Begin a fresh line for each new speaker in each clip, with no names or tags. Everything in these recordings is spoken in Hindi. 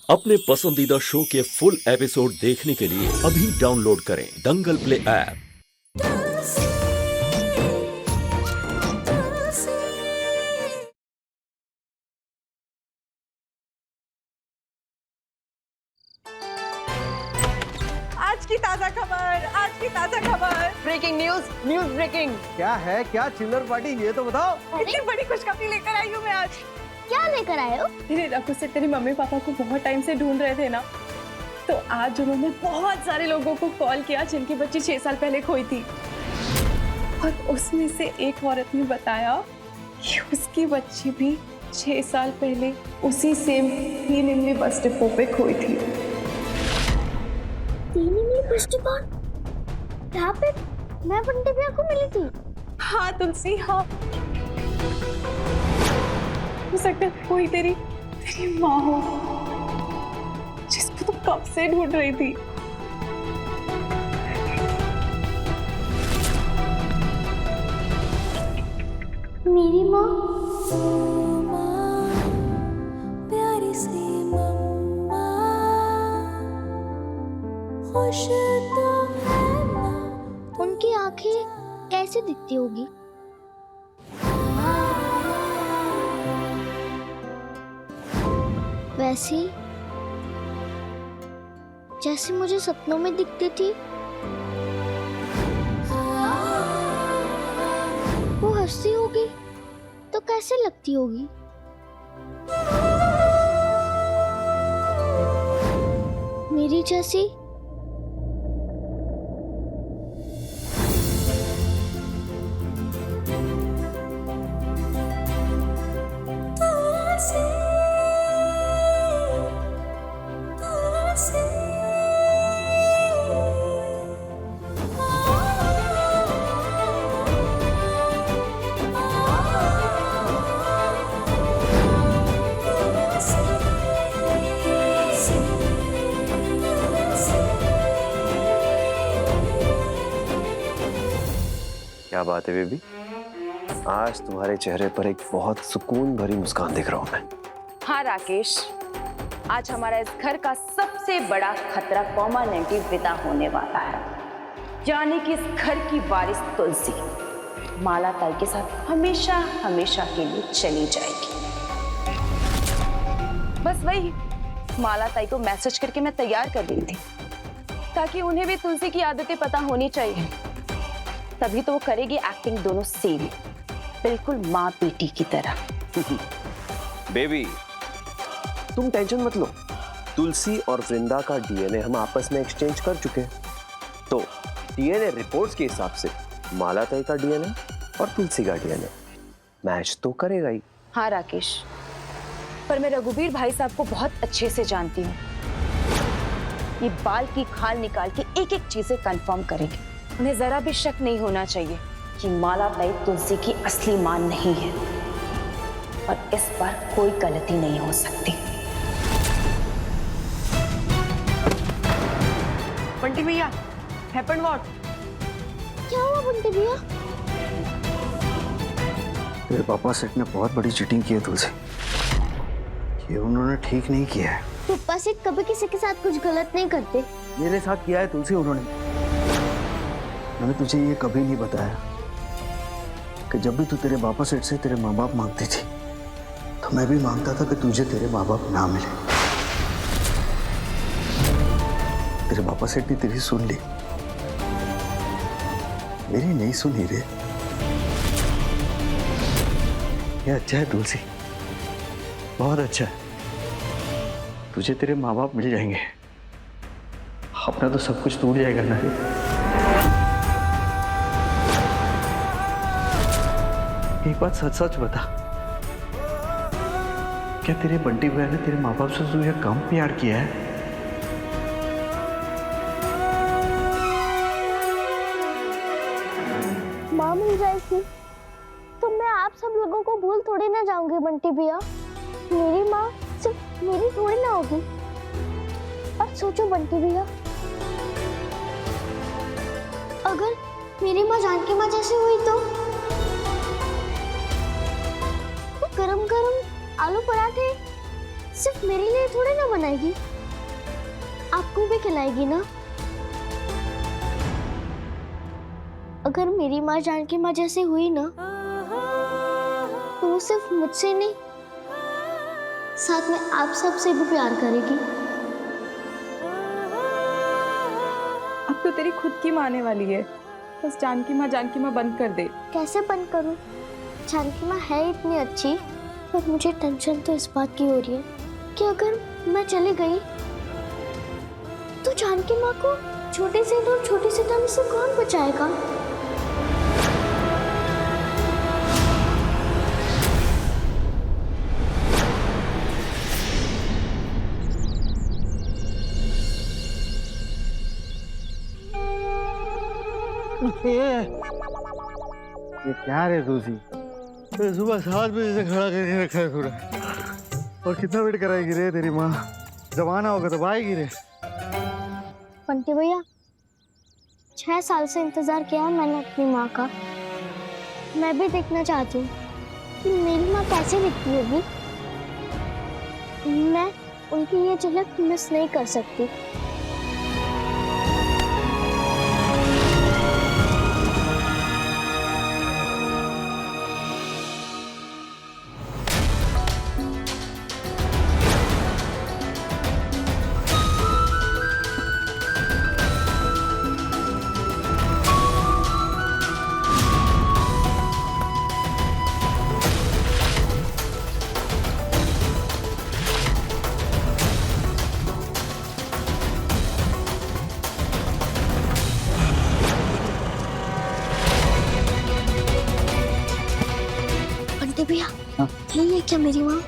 अपने पसंदीदा शो के फुल एपिसोड देखने के लिए अभी डाउनलोड करें दंगल प्ले ऐप।
आज की ताजा खबर, ब्रेकिंग न्यूज ब्रेकिंग।
क्या है, क्या चिल्लर पार्टी, ये तो बताओ।
इतनी बड़ी खुशखबरी लेकर आई हूँ मैं आज।
क्या लेकर आए हो?
तेरे रघु से तेरे मम्मी पापा को बहुत टाइम से ढूंढ रहे थे ना, तो आज उन्होंने बहुत सारे लोगों को कॉल किया जिनकी बच्ची 6 साल पहले खोई थी, और उसमें से एक औरत ने बताया कि उसकी बच्ची भी 6 साल पहले उसी सेम 3 इमली बस डिपो पे खोई थी।
3 इमली बस डिपो? यहाँ पे मैं बंटी भैया को मिली थी।
हाँ तुलसी, हाँ। हो सकता है कोई तेरी माँ हो, जिसको तू कब से ढूंढ रही थी।
मेरी माँ?
प्यारी सी मम्मा, खुश तो है ना।
उनकी आंखें कैसे दिखती होगी? वैसे जैसे मुझे सपनों में दिखती थी। वो हंसती होगी तो कैसे लगती होगी? मेरी जैसी?
क्या बात है बेबी, आज तुम्हारे चेहरे पर एक बहुत सुकून भरी मुस्कान दिख रहा हूं मैं।
हाँ राकेश, आज हमारा इस घर का सबसे बड़ा खतरा परमानेंटली विदा होने वाला है, यानी कि इस घर की वारिस तुलसी माला ताई के साथ हमेशा हमेशा के लिए चली जाएगी। बस वही माला ताई को मैसेज करके मैं तैयार कर रही थी, ताकि उन्हें भी तुलसी की आदतें पता होनी चाहिए, तभी तो वो करेगी एक्टिंग दोनों सेम, बिल्कुल माँ बेटी की तरह।
बेबी तुम टेंशन मत लो, तुलसी और वृंदा का डीएनए हम आपस में एक्सचेंज कर चुके हैं, तो डीएनए रिपोर्ट्स के हिसाब से माला ताई का डीएनए और तुलसी का डीएनए मैच तो करेगा ही।
हाँ राकेश, पर मैं रघुवीर भाई साहब को बहुत अच्छे से जानती हूँ, ये बाल की खाल निकाल के एक एक चीजें कंफर्म करेंगे। उन्हें जरा भी शक नहीं होना चाहिए कि माला ताई तुलसी की असली मां नहीं है, और इस बार कोई गलती नहीं हो सकती।
बंटी भैया, हैपेंड व्हाट?
क्या हुआ बंटी भैया?
तेरे पापा सेठ ने बहुत बड़ी चीटिंग की है तुलसी, ये उन्होंने ठीक नहीं किया है।
पापा सेठ कभी किसी के साथ कुछ गलत नहीं करते।
मेरे साथ किया है तुलसी उन्होंने। मैंने तुझे ये कभी नहीं बताया कि जब भी तू तेरे पापा सेठ से तेरे माँ बाप मांगती थी, तो मैं भी मांगता था कि तुझे तेरे माँ बाप ना मिले। तेरे पापा सेठ ने तेरी सुन ली, मेरी नहीं सुनी रे। ये अच्छा है तुलसी, बहुत अच्छा है। तुझे तेरे माँ बाप मिल जाएंगे, अपना तो सब कुछ टूट जाएगा ना रे। एक बात सच सच बता, क्या तेरे बंटी भैया ने तेरे माँ बाप से तुझे कम प्यार किया है?
माँ मिल जाएगी तो मैं आप सब लोगों को भूल थोड़ी ना जाऊंगी बंटी भैया। मेरी माँ सिर्फ मेरी थोड़ी ना होगी। और सोचो बंटी भैया, अगर मेरी माँ जानकी माँ जैसी हुई तो गरम गरम आलू पराठे सिर्फ मेरे लिए थोड़ी ना बनाएगी, आपको भी खिलाएगी ना। अगर मेरी माँ जानकी माँ जैसी हुई ना तो वो सिर्फ मुझसे नहीं, साथ में आप सबसे भी प्यार करेगी।
अब तो तेरी खुद की माँ आने वाली है, बस जानकी माँ बंद कर दे।
कैसे बंद करूं? जानकी माँ है इतनी अच्छी, पर मुझे टेंशन तो इस बात की हो रही है कि अगर मैं चली गई तो जानकी माँ को छोटे से दूर छोटी सी टर्म से कौन बचाएगा?
ये क्या रे दूसरी, तो सुबह 7 बजे से खड़ा करके रखा है पूरा। और कितना वेट कराएगी रे तेरी माँ? जब आना होगा तब आएगी रे।
बंटी भैया, 6 साल से इंतजार किया है मैंने अपनी माँ का। मैं भी देखना चाहती हूँ कि मेरी माँ कैसे दिखती होगी। मैं उनकी ये झलक मिस नहीं कर सकती। भैया, यही है क्या मेरी माँ?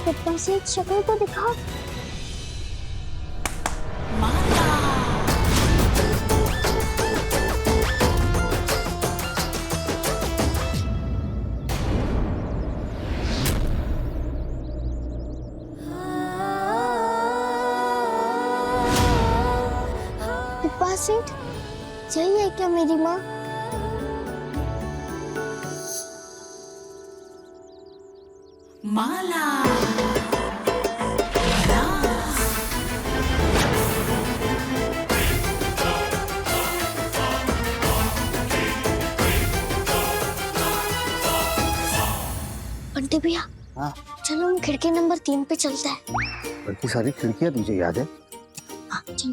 पप्पा से एक शक्ल तो दिखा। सेठ, यही है क्या मेरी माँ?
माला
बंटी भैया,
हाँ,
चलो हम खिड़की नंबर 3 पे चलते हैं।
बाकी सारी खिड़कियाँ तुझे याद है?
हाँ, चलो।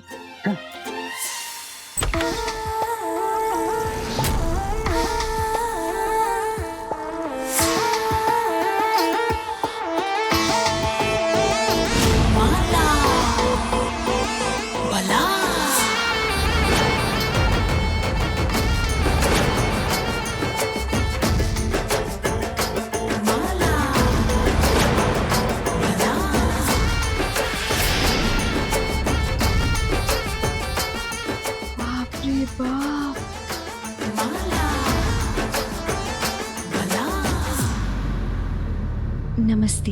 नमस्ते,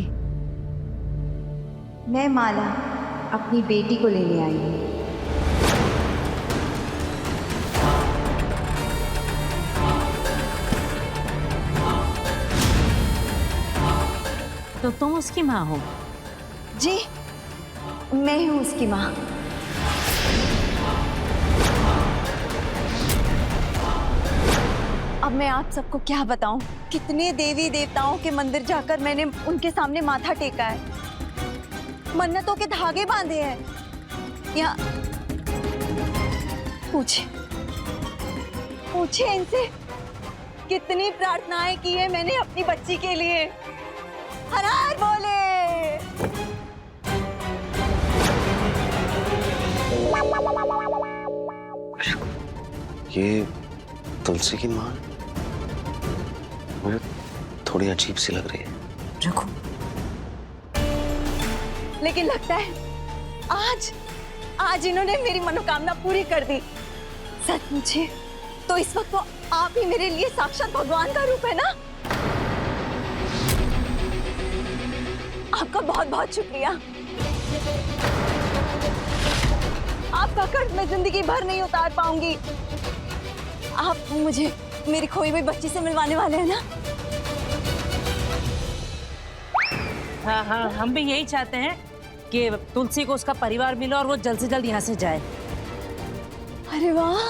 मैं माला अपनी बेटी को लेने आई हूँ।
तो तुम उसकी माँ हो?
जी, मैं हूँ उसकी माँ। अब मैं आप सबको क्या बताऊं, कितने देवी देवताओं के मंदिर जाकर मैंने उनके सामने माथा टेका है, मन्नतों के धागे बांधे हैं। या पूछे इनसे कितनी प्रार्थनाएं की है मैंने अपनी बच्ची के लिए। हर हर बोले।
ये तुलसी की माँ मुझे थोड़ी अजीब सी लग रही है।
रखो।
लेकिन लगता है आज इन्होंने मेरी मनोकामना पूरी कर दी। सच पूछे तो इस वक्त तो आप ही मेरे लिए साक्षात भगवान का रूप है ना। आपका बहुत बहुत शुक्रिया। आपका कर्ज मैं जिंदगी भर नहीं उतार पाऊंगी। आप मुझे मेरी खोई हुई बच्ची से मिलवाने वाले हैं ना?
हाँ हाँ, हम भी यही चाहते हैं कि तुलसी को उसका परिवार मिले और वो जल्द से जल्द यहाँ से जाए।
अरे वाह,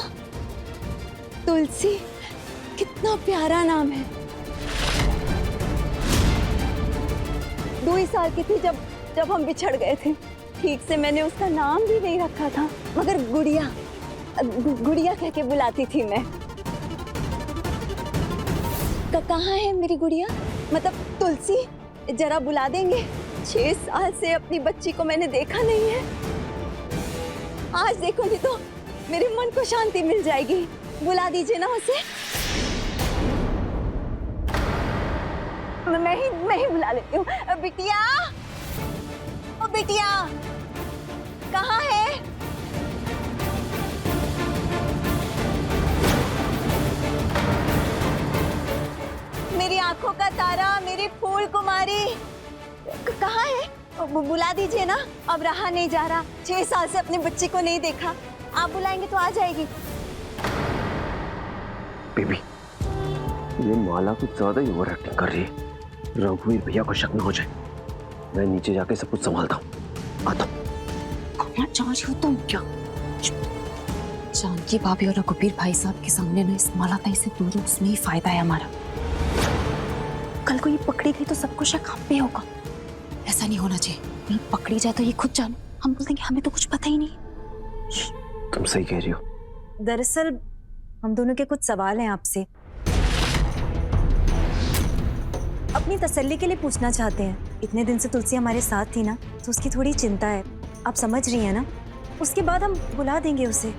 तुलसी, कितना प्यारा नाम है। 2 ही साल की थी जब हम बिछड़ गए थे। ठीक से मैंने उसका नाम भी नहीं रखा था, मगर गुड़िया कह के बुलाती थी मैं। कहाँ है मेरी गुड़िया, मतलब तुलसी? जरा बुला देंगे? 6 साल से अपनी बच्ची को मैंने देखा नहीं है। आज देखूंगी तो मेरे मन को शांति मिल जाएगी। बुला दीजिए ना उसे। मैं ही बुला लेती हूँ। बिटिया, ओ बिटिया, कहाँ है? मेरी आंखों का तारा, मेरी फूल कुमारी, कहाँ है? बुला दीजिए ना, अब रहा नहीं जा रहा। 6 साल से अपने बच्चे को नहीं देखा। आप बुलाएंगे तो आ जाएगी।
बेबी, ये माला कुछ ज्यादा ही ओवर एक्टिंग कर रही है। रघुवीर भैया को शक न हो जाए। मैं नीचे जाके सब कुछ संभालता हूँ, आता हूँ।
कहाँ जा रही हो तुम? क्या जानकी भाभी और रघुवीर भाई साहब के सामने ना इस माला ताई से दूर, उसमें ही फायदा है हमारा। कल को ये पकड़ी गई तो सबको शक हम पे होगा। ऐसा नहीं होना चाहिए। नहीं पकड़ी जाए तो ये खुद जाने, हम बोल देंगे हमें तो कुछ पता ही नहीं।
तुम सही कह रही हो।
दरअसल हम दोनों के कुछ सवाल हैं आपसे, अपनी तसल्ली के लिए पूछना चाहते हैं। इतने दिन से तुलसी हमारे साथ थी ना, तो उसकी थोड़ी चिंता है। आप समझ रही हैं ना? उसके बाद हम बुला देंगे उसे।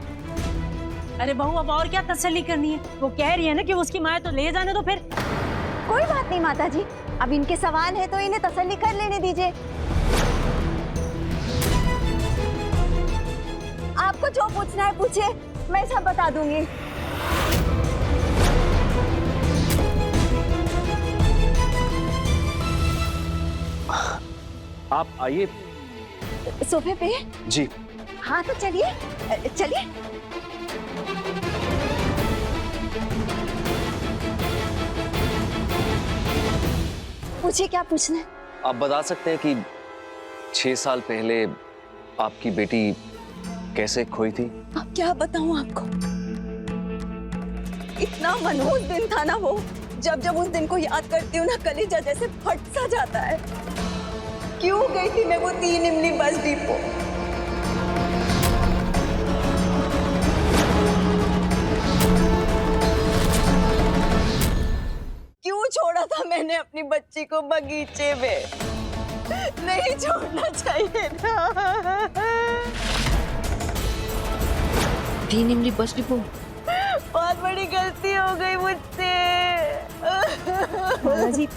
अरे बहू, अब और क्या तसल्ली करनी है? वो कह रही है ना कि उसकी माँ है तो ले जाने दो फिर।
कोई बात नहीं माता जी, अब इनके सवाल है तो इन्हें तसल्ली कर लेने दीजिए। आपको जो पूछना है पूछिए, मैं सब बता दूंगी।
आप आइए।
सोफे पे?
जी।
हाँ तो चलिए चलिए। पूछिए, क्या पूछना है?
आप बता सकते हैं कि 6 साल पहले आपकी बेटी कैसे खोई थी?
अब क्या बताऊं आपको, इतना मनहूस दिन था ना वो। जब उस दिन को याद करती हूँ ना, कलेजा जैसे फट सा जाता है। क्यों गई थी मैं वो 3 इमली बस डिपो? क्यों छोड़ा था मैंने अपनी बच्ची को बगीचे में? नहीं छोड़ना चाहिए था।
3 इमली बस डिपो,
बहुत बड़ी गलती हो गई मुझसे।
माला जी,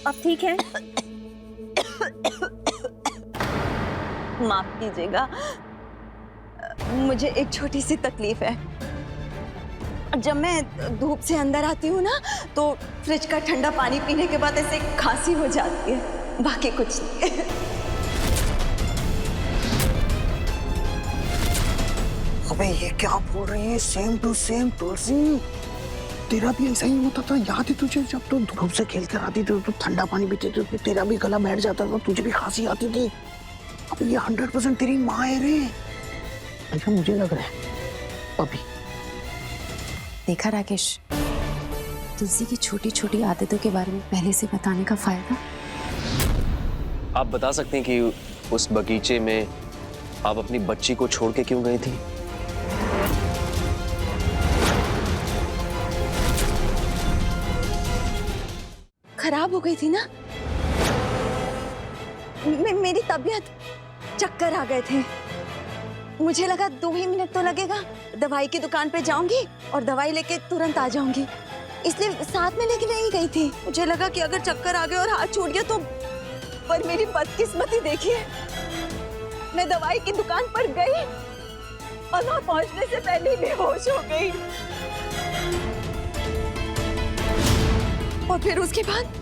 अब ठीक है?
माफ कीजिएगा, मुझे एक छोटी सी तकलीफ है। जब मैं धूप से अंदर आती हूँ ना, तो फ्रिज का ठंडा पानी पीने के बाद ऐसे खांसी हो जाती है, बाकी कुछ नहीं।
अबे ये क्या बोल रही है? सेम टू सेम तुलसी, तेरा भी ऐसा ही होता था। याद है तुझे, जब तू धूप से खेल कर आती थी तो ठंडा पानी पीती थी तो तेरा भी गला बैठ जाता था, तुझे भी खांसी आती थी। अब ये 100% तेरी माँ है रे, ऐसा मुझे लग रहा है अभी।
देखा राकेश, तुलसी की छोटी छोटी आदतों के बारे में पहले से बताने का फायदा।
आप बता सकते हैं कि उस बगीचे में आप अपनी बच्ची को छोड़ के क्यों गई थी?
खराब हो गई थी ना, मेरी तबीयत, चक्कर आ गए थे। मुझे लगा 2 ही मिनट तो लगेगा, दवाई की दुकान पे जाऊंगी और दवाई लेके तुरंत आ जाऊंगी, इसलिए साथ में लेके नहीं गई थी। मुझे लगा कि अगर चक्कर आ गया और हाथ छूट गया तो, पर मेरी बदकिस्मती देखिए, मैं दवाई की दुकान पर गई और वहां पहुंचने से पहले ही बेहोश हो गई। और फिर उसके बाद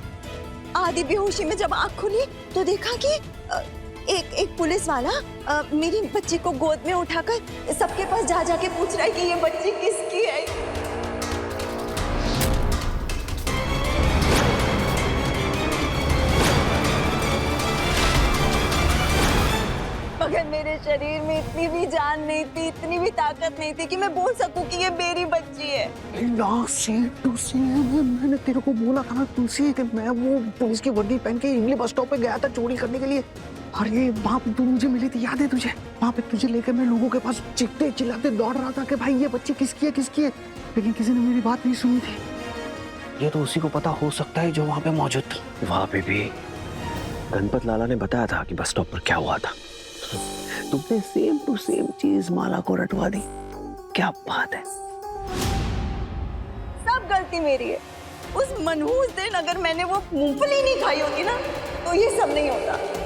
आधी बेहोशी में जब आंख खुली तो देखा कि एक पुलिस वाला मेरी बच्ची को गोद में उठाकर सबके पास जा जाके पूछ रहा है कि ये बच्ची किसकी है। मगर मेरे शरीर में इतनी भी जान नहीं थी, इतनी भी ताकत नहीं थी कि मैं बोल सकूं कि ये मेरी बच्ची है।
मैंने तेरे को बोला था ना तुलसी कि मैं वो पुलिस की वर्दी पहन के इमली बस स्टॉप पे गया था चोरी करने के लिए। अरे वहाँ पे तू मुझे मिली थी, याद है तुझे? वहाँ पे तुझे लेकर मैं लोगों के पास चीखते चिल्लाते दौड़ रहा था कि भाई ये बच्ची किसकी है किसकी है, लेकिन किसी ने मेरी बात नहीं सुनी थी। ये तो उसी को पता हो सकता है जो वहाँ पे मौजूद था।
वहाँ पे भी गणपत लाला ने बताया था कि बस स्टॉप पर क्या हुआ था।
तुमने सेम टू सेम चीज माला को रटवा दी। क्या बात है।
सब गलती मेरी है। उस मनहूस दिन अगर मैंने वो मूंगफली नहीं खाई होती ना तो ये सब नहीं होता।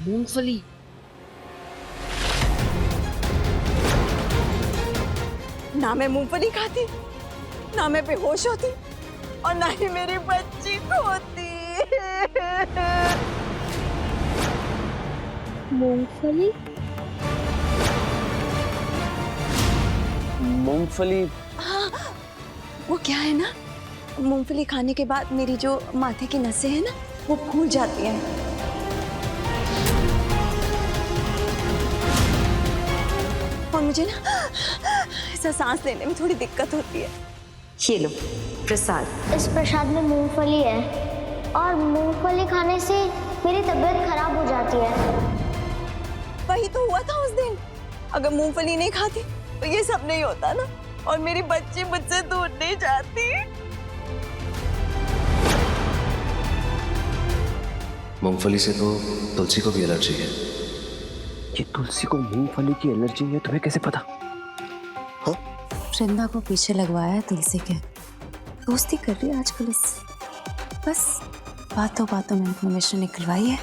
मूंगफली?
ना मैं मूंगफली खाती, ना मैं बेहोश होती और ना ही मेरी बच्ची खोती।
मूंगफली?
मूंगफली?
हाँ, वो क्या है ना, मूंगफली खाने के बाद मेरी जो माथे की नसें हैं ना वो फूल जाती हैं। और मुझे ना ऐसा सांस लेने में थोड़ी दिक्कत होती है।
ये लो प्रसाद।
इस प्रसाद में मूंगफली है और मूंगफली खाने से मेरी तबीयत खराब हो जाती है।
वही तो हुआ था उस दिन। अगर मूंगफली नहीं खाती तो ये सब नहीं होता ना, और मेरी बच्ची मुझसे दूर नहीं जाती।
मूंगफली से तो तुलसी को भी एलर्जी है।
ये तुलसी को मूंगफली की एलर्जी है, तुम्हें कैसे पता? हाँ?
वृंदा को पीछे लगवाया है तुलसी के। दोस्ती कर रही है आजकल उससे। बस बातों बातों में इन्फॉर्मेशन निकलवाई है।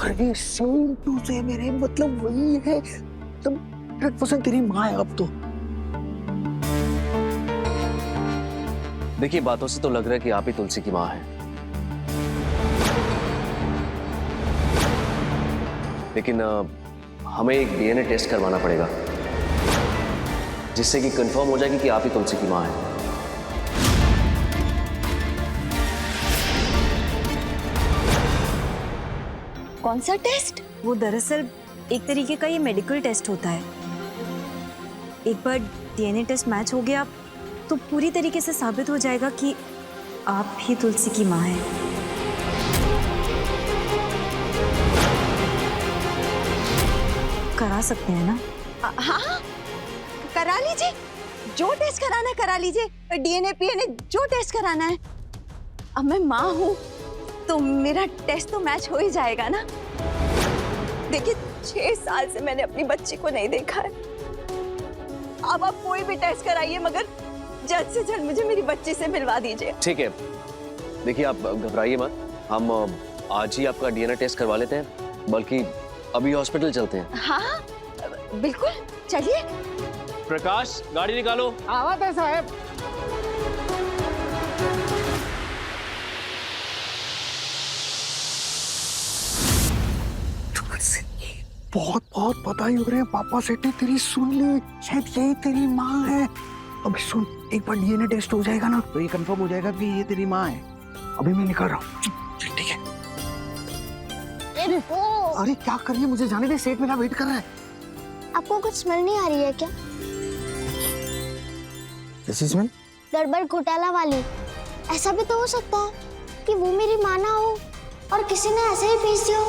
अरे सेम टू सेम मेरे मतलब वही है। तुम 100% तेरी माँ है अब तो।
देखिए बातों से तो लग रहा है कि आप ही तुलसी की माँ हैं। लेकिन हमें एक डीएनए टेस्ट करवाना पड़ेगा जिससे कि कंफर्म हो जाएगी कि आप ही तुलसी की माँ हैं।
कौन सा टेस्ट?
वो दरअसल एक तरीके का ये मेडिकल टेस्ट होता है। एक बार डीएनए टेस्ट मैच हो गया तो पूरी तरीके से साबित हो जाएगा कि आप ही तुलसी की माँ हैं। करा सकते हैं ना?
हाँ, करा लीजिए। जो टेस्ट कराना है करा लीजिए। डीएनए पीएनए जो टेस्ट कराना है। अब मैं माँ हूँ तो मेरा टेस्ट तो मैच हो ही जाएगा ना। देखिए 6 साल से मैंने अपनी बच्ची को नहीं देखा है। अब आप कोई भी टेस्ट कराइए मगर जल्द से जल्द मुझे मेरी बच्ची से मिलवा दीजिए।
ठीक है, देखिए आप घबराइए मत। हम आज ही आपका डीएनए टेस्ट करवा लेते हैं, बल्कि अभी हॉस्पिटल चलते हैं।
हाँ बिल्कुल, चलिए।
प्रकाश गाड़ी निकालो।
आवाज है साहब। बहुत बहुत बधाई हो रहे हैं पापा। सेठ ने तेरी सुन ली, शायद यही तेरी माँ है। अभी सुन, एक बार डीएनए टेस्ट हो जाएगा ना तो ये कंफर्म हो जाएगा कि ये तेरी माँ है। अभी मैं निकल रहा हूँ। ठीक है। अरे क्या कर रही है, मुझे जाने दे, सेठ मेरा वेट कर रहा है।
आपको कुछ स्मेल नहीं आ रही है क्या?
कैसी स्मेल?
गड़बड़ घोटाला वाली। ऐसा भी तो हो सकता है कि वो मेरी माँ ना हो और किसी ने ऐसे ही भेज दिया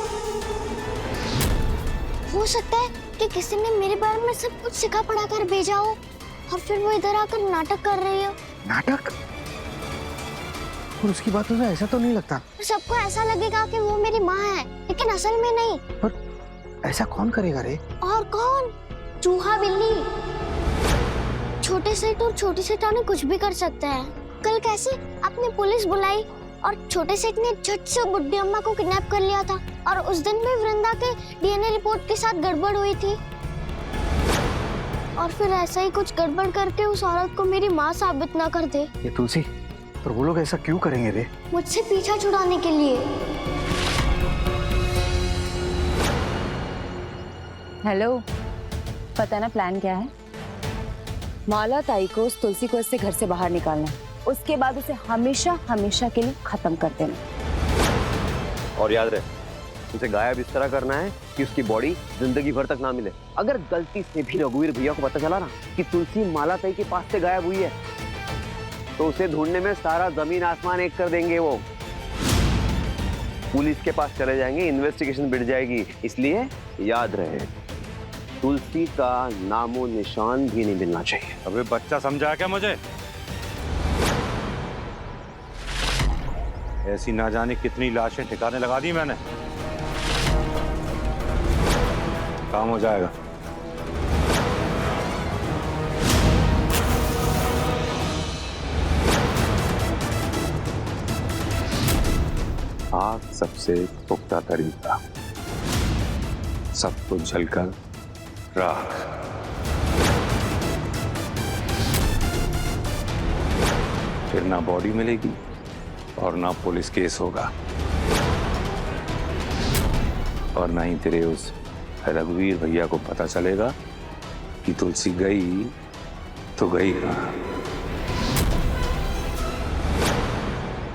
हो सकता है कि किसी ने मेरे बारे में सब कुछ सिखा पढ़ा कर भेजा हो और फिर वो इधर आकर नाटक कर रही हो।
नाटक? और उसकी बातों से ऐसा तो नहीं लगता।
सबको ऐसा लगेगा कि वो मेरी माँ है, लेकिन असल में नहीं।
पर ऐसा कौन करेगा रे?
और कौन? चूहा बिल्ली। छोटे सेठ और छोटी सेठानी कुछ भी कर सकते हैं। कल कैसे आपने पुलिस बुलाई और छोटे सेठ ने झट से बुड्ढी अम्मा को किडनैप कर लिया था, और उस दिन भी वृंदा के डीएनए रिपोर्ट के साथ गड़बड़ हुई थी। और फिर ऐसा ही कुछ गड़बड़ करके उस औरत को मेरी माँ साबित ना कर दे।
ये तुलसी, पर वो लोग ऐसा क्यों करेंगे रे?
मुझसे पीछा छुड़ाने के लिए।
हेलो, पता ना प्लान क्या है? माला ताई को उस तुलसी को इससे घर से बाहर निकालना है, उसके बाद उसे हमेशा हमेशा के लिए खत्म कर देना।
और याद रहे, उसे गायब इस तरह करना है कि उसकी बॉडी जिंदगी भर तक ना मिले। अगर गलती से भी रघुवीर भैया को पता चला ना कि तुलसी माला ताई के पास से गायब हुई है, तो उसे ढूंढने में सारा जमीन आसमान एक कर देंगे। वो पुलिस के पास चले जाएंगे, इन्वेस्टिगेशन बढ़ जाएगी। इसलिए याद रहे, तुलसी का नामो निशान भी नहीं मिलना चाहिए।
अबे बच्चा समझा क्या मुझे? ऐसी ना जाने कितनी लाशें ठिकाने लगा दी मैंने, काम हो जाएगा। आग सबसे पुख्ता तरीका, सब कुछ जलकर राख। फिर ना बॉडी मिलेगी और ना पुलिस केस होगा, और ना ही तेरे उस रघुवीर भैया को पता चलेगा कि तुलसी गई तो गई कहाँ।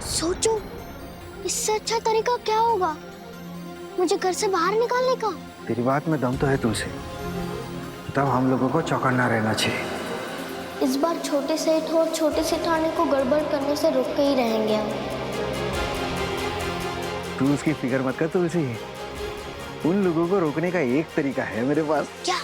सोचो, इससे अच्छा तरीका क्या होगा मुझे घर से बाहर निकालने का?
तेरी बात में दम तो है तुलसी, तब हम लोगों को चौकन्ना रहना चाहिए।
इस बार छोटे सेठ और छोटे सेठानी को गड़बड़ करने से रुक के ही रहेंगे हम।
तू उसकी फिक्र मत कर तुलसी, उन लोगों को रोकने का एक तरीका है मेरे पास।
क्या?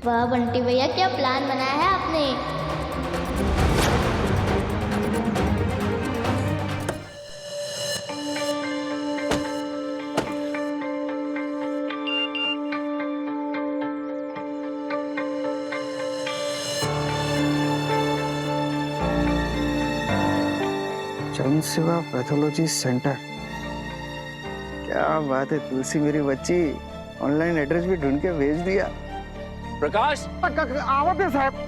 वाह बंटी भैया, क्या प्लान बनाया है आपने।
जन सेवा पैथोलॉजी सेंटर, क्या बात है तुलसी मेरी बच्ची, ऑनलाइन एड्रेस भी ढूंढ के भेज दिया।
प्रकाश,
आवत है साहब।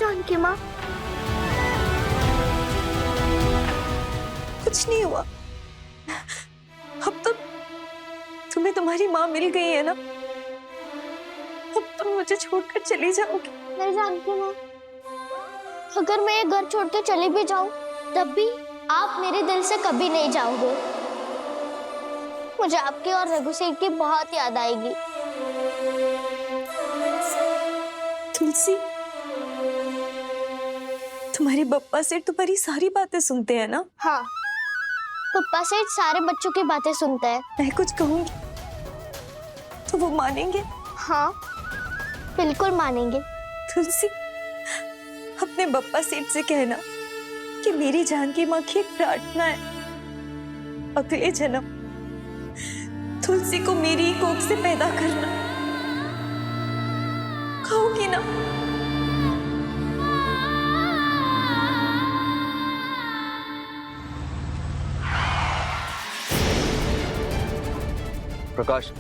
जानकी माँ,
कुछ नहीं हुआ। अब तो तुम्हें तुम्हारी माँ मिल गई है ना, अब तुम मुझे छोड़कर चली जाओगी।
मेरी जानकी माँ, अगर मैं ये घर छोड़ के चली भी जाऊं, तब भी आप मेरे दिल से कभी नहीं जाओगे। मुझे आपकी और रघु सेठ की बहुत याद आएगी।
तुलसी, तुम्हारे पप्पा सेठ तुम्हारी सारी बातें सुनते हैं ना?
हाँ, पप्पा सेठ सारे बच्चों की बातें सुनते हैं।
मैं कुछ कहूंगी तो वो मानेंगे?
हाँ, बिल्कुल मानेंगे।
तुलसी, अपने पप्पा सेठ से कहना कि मेरी जानकी माँ की एक प्रार्थना है, अगले जन्म तुलसी को मेरी ही कोख से पैदा करना। कहोगी ना?
प्रकाश,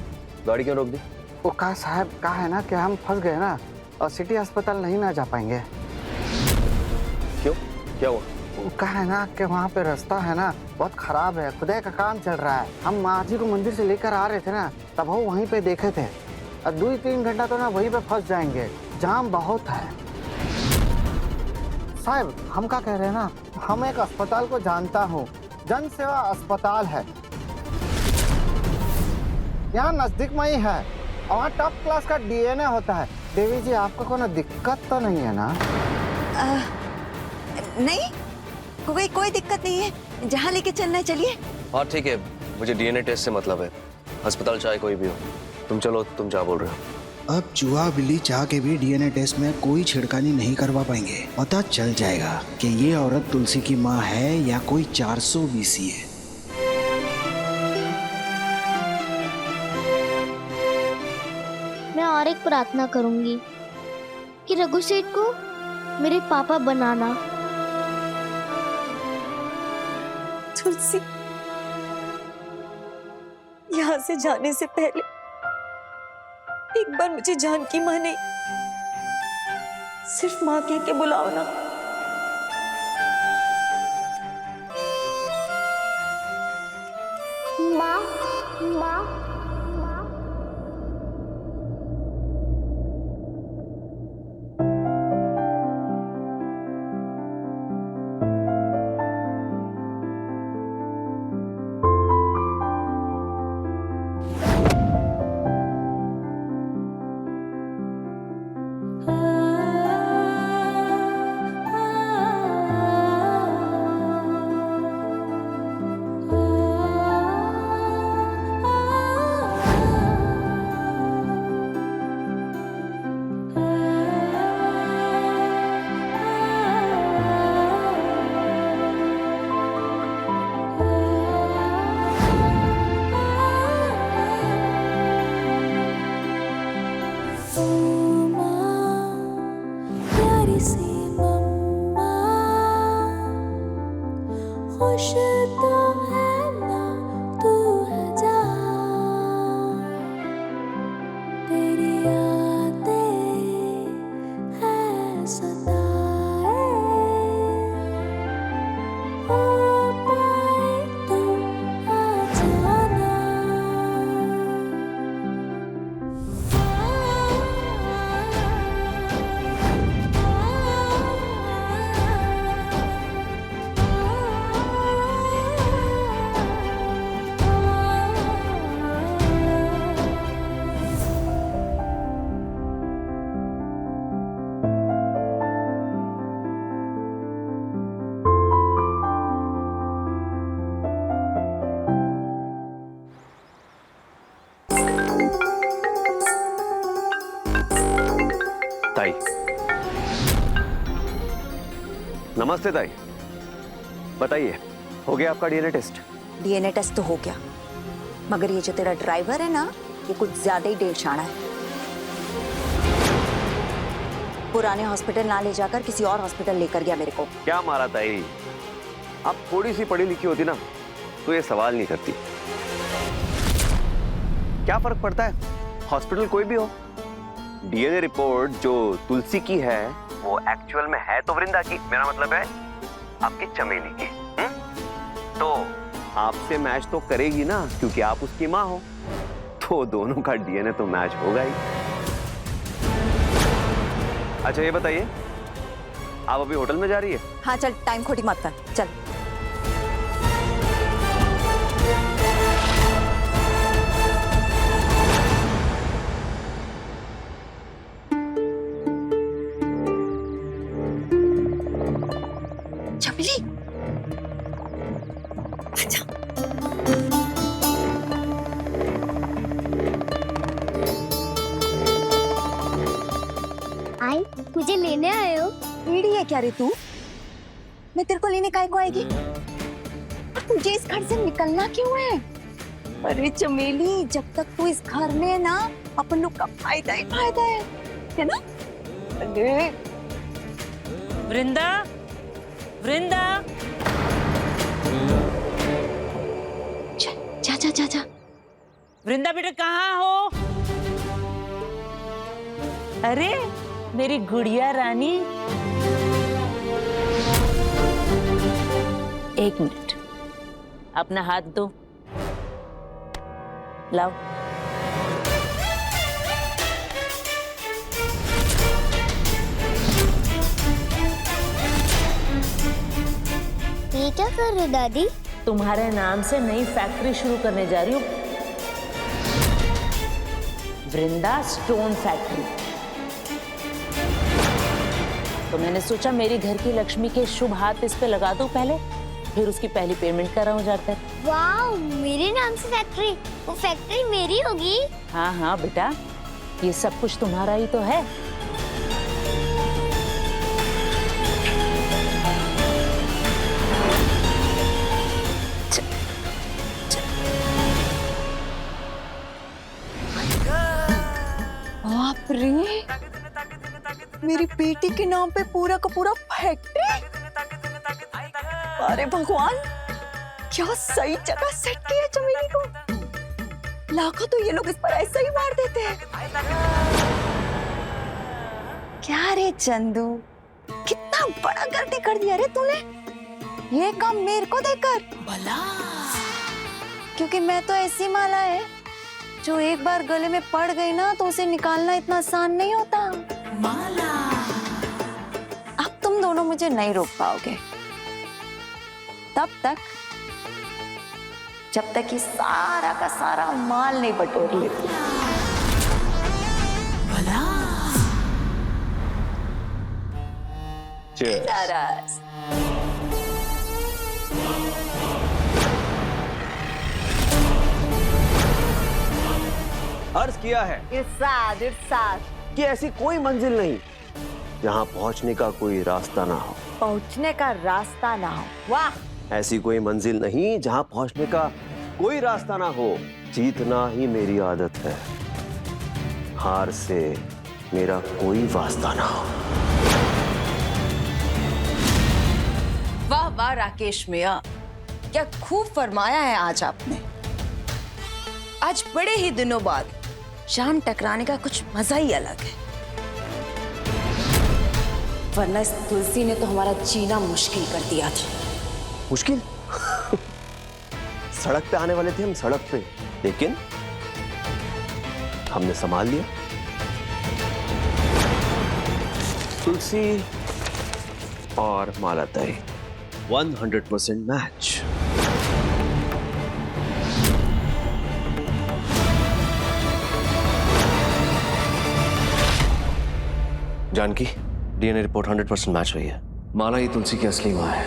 गाड़ी क्यों रोक दी?
वो कहा साहब, कहा है ना कि हम फंस गए ना और सिटी अस्पताल नहीं ना जा पाएंगे।
क्यों, क्या हुआ?
वो कहा है ना कि वहाँ पे रास्ता है ना बहुत खराब है, खुदाई का काम चल रहा है। हम माँ जी को मंदिर से लेकर आ रहे थे ना, तब वो वहीं पे देखे थे। और 2-3 घंटा तो ना वहीं पे फंस जाएंगे, जाम बहुत है। साहब, हम क्या कह रहे हैं ना, हम एक अस्पताल को जानता हूँ, जन सेवा अस्पताल है, यहाँ नजदीक में ही है, और वहाँ टॉप क्लास का डीएनए होता है। देवी जी, आपको कोई दिक्कत तो नहीं है ना?
नहीं, कोई दिक्कत नहीं है, जहाँ लेके चलना है चलिए।
हाँ ठीक है, मुझे डीएनए टेस्ट से मतलब है। अस्पताल चाहे कोई भी हो, तुम चलो, तुम क्या बोल रहे हो?
अब चूहा बिल्ली चाह के भी डीएनए टेस्ट में कोई छिड़कानी नहीं करवा पाएंगे। पता चल जाएगा कि ये औरत तुलसी की माँ है या कोई 400 बीसी है।
मैं और एक प्रार्थना करूंगी कि रघु सेठ को मेरे पापा बनाना।
तुलसी, यहाँ से जाने से पहले एक बार मुझे जानकी माँ नहीं, सिर्फ माँ कह के बुलाओ ना।
माँ माँ माँ।
खुश तो है ना तू है जहाँ, तेरी यादें है सताए, हो पाए तो आ जाना।
ताई, नमस्ते ताई, बताइए हो गया आपका डीएनए टेस्ट?
डीएनए टेस्ट तो हो गया, मगर ये जो तेरा ड्राइवर है ना, ये कुछ ज्यादा ही डेढ़ शाना है। पुराने हॉस्पिटल ना ले जाकर किसी और हॉस्पिटल लेकर गया मेरे को।
क्या मारा ताई, आप थोड़ी सी पढ़ी लिखी होती ना तो ये सवाल नहीं करती। क्या फर्क पड़ता है हॉस्पिटल कोई भी हो, डीएनए रिपोर्ट जो तुलसी की है वो एक्चुअल में है तो वृंदा की, मेरा मतलब है आपकी चमेली की। तो आपसे मैच तो करेगी ना, क्योंकि आप उसकी माँ हो, तो दोनों का डीएनए तो मैच होगा ही। अच्छा ये बताइए, आप अभी होटल में जा रही है?
हाँ चल, टाइम खोटी मत कर, चल। चमेली, अच्छा।
आई, मुझे लेने आए हो?
ईडी है क्या रे तू? मैं तेरे को लेने काहे को आएगी? तुझे इस घर से निकलना क्यों है? अरे चमेली, जब तक तू इस घर में है ना, अपन लोग का फायदा ही फायदा है ना? अरे
वृंदा, वृंदा,
जा जा जा जा।
वृंदा बेटा कहाँ हो? अरे मेरी गुड़िया रानी, एक मिनट, अपना हाथ दो, लाओ।
ये क्या कर रहे दादी?
तुम्हारे नाम से नई फैक्ट्री शुरू करने जा रही हूँ, वृंदा स्टोन फैक्ट्री। तो मैंने सोचा मेरी घर की लक्ष्मी के शुभ हाथ इस पे लगा दूं पहले, फिर उसकी पहली पेमेंट कराऊं जाकर।
वाओ, मेरे नाम से फैक्ट्री, वो फैक्ट्री मेरी होगी।
हाँ हाँ बेटा, ये सब कुछ तुम्हारा ही तो है।
बाप रे, मेरी बेटी के नाम पे पूरा का पूरा फैक्ट्री। अरे भगवान, क्या सही जगह सेट किया चमेली को। लाखों तो ये लोग इस पर ऐसे ही मार देते हैं। क्या रे चंदू, कितना बड़ा गलती कर दिया रे तूने, ये काम मेरे को देकर। भला क्योंकि मैं तो ऐसी माला है जो एक बार गले में पड़ गई ना तो उसे निकालना इतना आसान नहीं होता। माला, अब तुम दोनों मुझे नहीं रोक पाओगे तब तक जब तक ये सारा का सारा माल नहीं बटोर लेती।
Cheers. अर्ज किया है
इरशाद, इरशाद।
कि ऐसी कोई मंजिल नहीं जहां पहुंचने का कोई रास्ता ना हो।
पहुंचने का रास्ता ना हो, वाह।
ऐसी कोई मंजिल नहीं जहां पहुंचने का कोई रास्ता ना हो। जीतना ही मेरी आदत है, हार से मेरा कोई वास्ता ना हो।
वाह वाह राकेश मियां, क्या खूब फरमाया है आज आपने। आज बड़े ही दिनों बाद शाम टकराने का कुछ मजा ही अलग है।
वरना इस तुलसी ने तो हमारा जीना मुश्किल कर दिया था।
मुश्किल? सड़क पे आने वाले थे हम, सड़क पे, लेकिन हमने संभाल लिया। तुलसी और Malatai 100% match. Janaki, DNA report 100% match हुई है। माला ही तुलसी की असली मां है।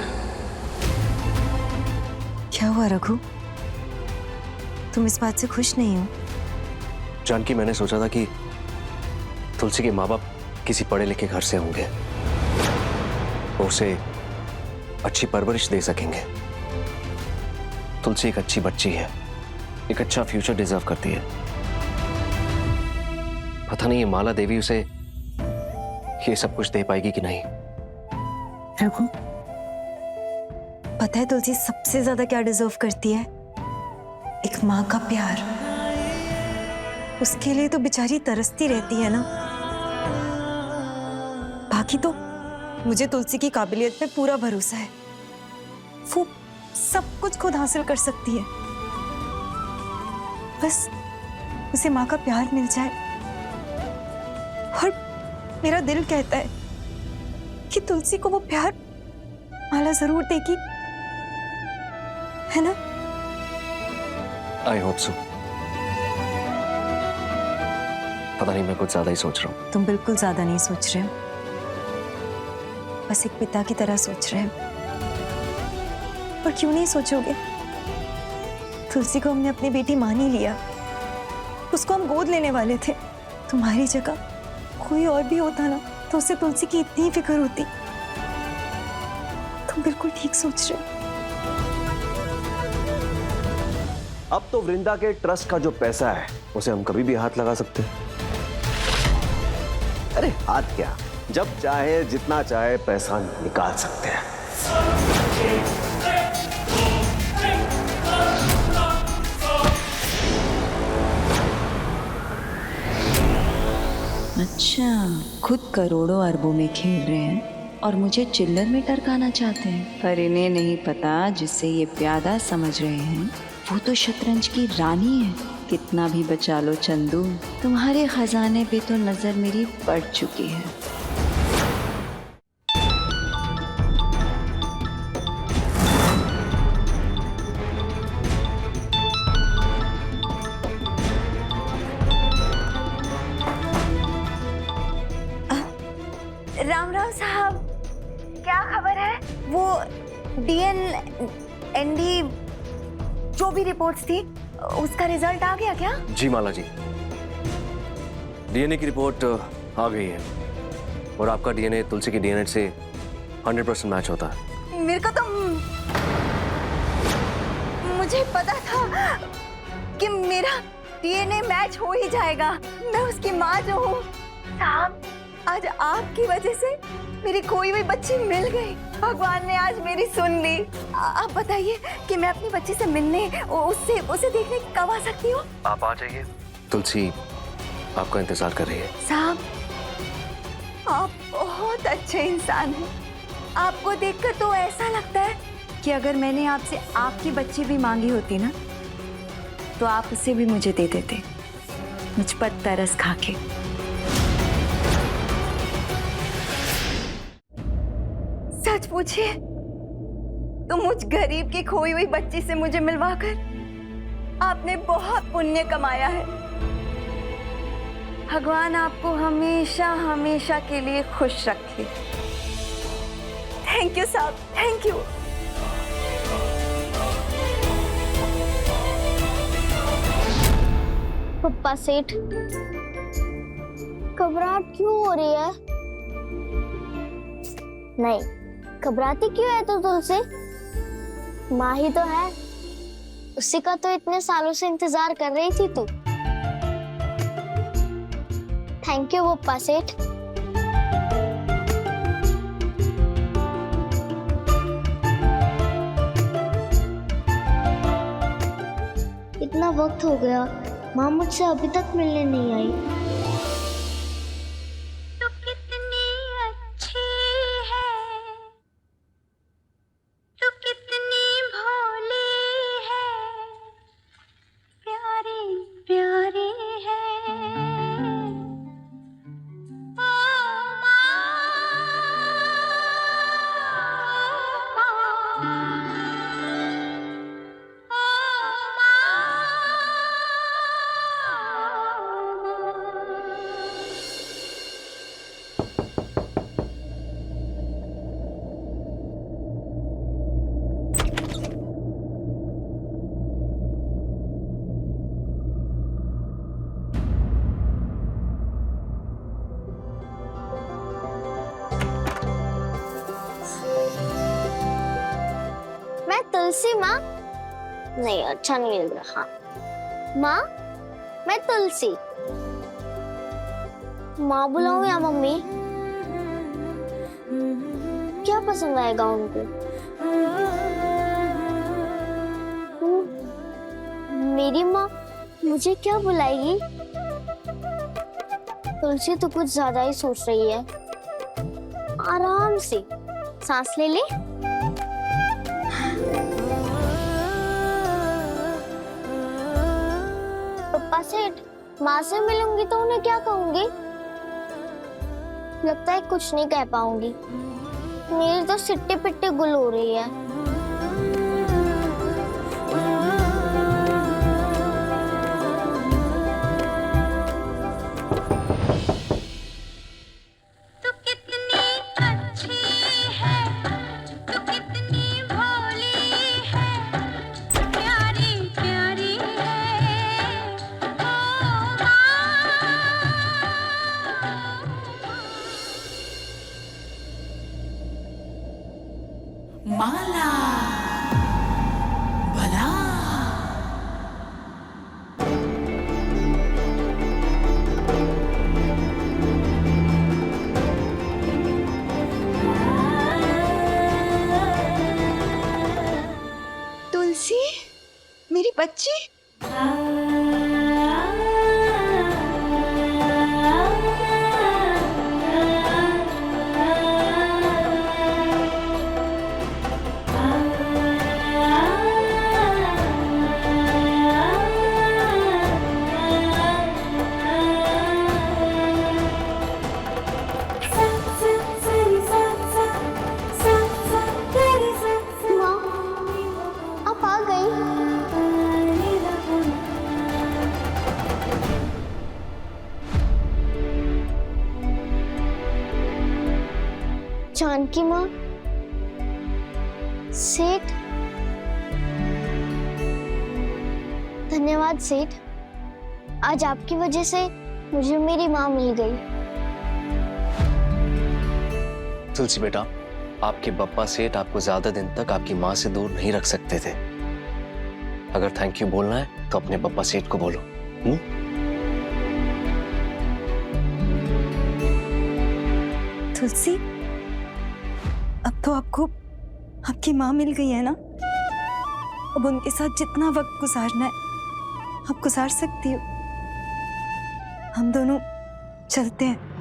क्या हुआ रघु, तुम इस बात से खुश नहीं हो?
जानकी, मैंने सोचा था कि तुलसी के माँ बाप किसी पढ़े लिखे घर से होंगे, वो उसे अच्छी परवरिश दे सकेंगे। तुलसी एक अच्छी बच्ची है, एक अच्छा फ्यूचर डिजर्व करती है। पता नहीं ये माला देवी उसे ये सब कुछ दे पाएगी कि नहीं।
रघु, पता है तुलसी सबसे ज्यादा क्या डिजर्व करती है? एक माँ का प्यार। उसके लिए तो बेचारी तरसती रहती है ना। बाकी तो मुझे तुलसी की काबिलियत पे पूरा भरोसा है, वो सब कुछ खुद हासिल कर सकती है। बस उसे माँ का प्यार मिल जाए। और मेरा दिल कहता है कि तुलसी को वो प्यार माला जरूर देगी, है ना?
I hope so. पता नहीं, मैं कुछ ज्यादा ही सोच रहा हूँ।
तुम बिल्कुल ज्यादा नहीं सोच रहे हो, बस एक पिता की तरह सोच रहे हो। और क्यों नहीं सोचोगे? तुलसी को हमने अपनी बेटी मान ही लिया, उसको हम गोद लेने वाले थे। तुम्हारी जगह कोई और भी होता ना तो उसे तुलसी की इतनी फिक्र होती। तुम बिल्कुल ठीक सोच रहे हो।
अब तो वृंदा के ट्रस्ट का जो पैसा है उसे हम कभी भी हाथ लगा सकते हैं। अरे हाथ क्या, जब चाहे जितना चाहे पैसा निकाल सकते हैं।
अच्छा, खुद करोड़ों अरबों में खेल रहे हैं और मुझे चिल्लर में टरकाना चाहते हैं। पर इन्हें नहीं पता जिसे ये प्यादा समझ रहे हैं वो तो शतरंज की रानी है। कितना भी बचा लो चंदू, तुम्हारे खजाने पे तो नजर मेरी पड़ चुकी है। राम राम साहब। एनडी जो भी रिपोर्ट्स थी उसका रिजल्ट आ गया क्या?
जी माला जी, डीएनए की रिपोर्ट आ गई है और आपका डीएनए तुलसी के डीएनए से 100% मैच होता है।
मेरे को तो मुझे पता था कि मेरा डीएनए मैच हो ही जाएगा। मैं उसकी माँ जो हूँ साहब, आज आपकी वजह से मेरी खोई हुई बच्ची मिल गई। भगवान ने आज मेरी सुन ली। आप बताइए कि मैं अपनी बच्ची से मिलने उसे देखने कब आ सकती हूँ?
आप आ जाइए, तुलसी आपका इंतजार कर रही है।
साहब, आप बहुत अच्छे इंसान हैं। आपको देखकर तो ऐसा लगता है कि अगर मैंने आपसे आपकी बच्ची भी मांगी होती ना, तो आप उसे भी मुझे दे देते, मुझ पर तरस खा के। सच पूछिए तो मुझ गरीब की खोई हुई बच्ची से मुझे मिलवाकर आपने बहुत पुण्य कमाया है। भगवान आपको हमेशा हमेशा के लिए खुश रखे। थैंक यू साहब, थैंक यू।
पप्पा सेठ, घबराहट क्यों हो रही है? नहीं, घबराती क्यों है तू तुलसी? माँ ही तो है, उसी का तो इतने सालों से इंतजार कर रही थी तू। थैंक यू पप्पा सेठ। इतना वक्त हो गया, माँ मुझसे अभी तक मिलने नहीं आई।
तू कितनी अच्छी है, तू कितनी भोली है, प्यारी प्यारी है। ओ
मैं तुलसी माँ? नहीं, अच्छा नहीं लग रहा। माँ, मैं तुलसी। माँ बुलाऊं या मम्मी? क्या पसंद आएगा उनको? मेरी माँ मुझे क्या बुलाएगी? तुलसी तो कुछ ज्यादा ही सोच रही है। आराम से सांस ले ले। पप्पा सेठ, माँ से मिलूंगी तो उन्हें क्या कहूंगी? लगता है कुछ नहीं कह पाऊंगी। मेरी तो सिट्टी पिट्टी गुल हो रही है।
तू कितनी अच्छी है, तू कितनी भोली है, प्यारी प्यारी है। ओ
माला भला
तुलसी, मेरी बच्ची।
माँ, आप आ गई? जानकी माँ, सेठ, धन्यवाद सेठ। आज आपकी वजह से मुझे मेरी माँ मिल गई।
तुलसी बेटा, आपके बप्पा सेठ आपको ज्यादा दिन तक आपकी माँ से दूर नहीं रख सकते थे। अगर थैंक यू बोलना है तो अपने बप्पा सेठ को बोलो।
तुलसी, अब तो आपको आपकी माँ मिल गई है ना? अब उनके साथ जितना वक्त गुजारना है आप गुजार सकती हो। हम दोनों चलते हैं।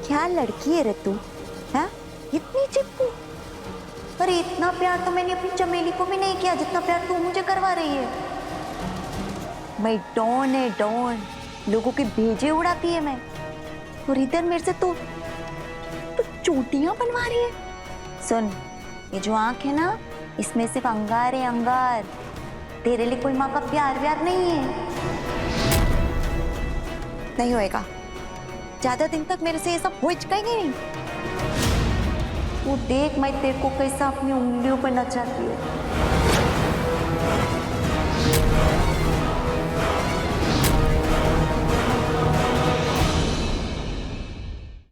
क्या लड़की है रे तू, है? इतनी चिपकू। अरे इतना प्यार तो मैंने अपनी चमेली को भी नहीं किया जितना प्यार तू मुझे करवा रही है। मैं डॉन है डॉन, लोगों के भेजे उड़ाती है मैं, और इधर मेरे से तू चोटियां बनवा रही है। सुन, ये जो आंख है ना, इसमें सिर्फ अंगार है अंगार। तेरे लिए कोई माँ का प्यार व्यार नहीं है। नहीं होएगा, ज्यादा दिन तक मेरे से ये सब हो ही नहीं। तू देख मैं तेरे को कैसा अपनी उंगलियों पर नचाती है।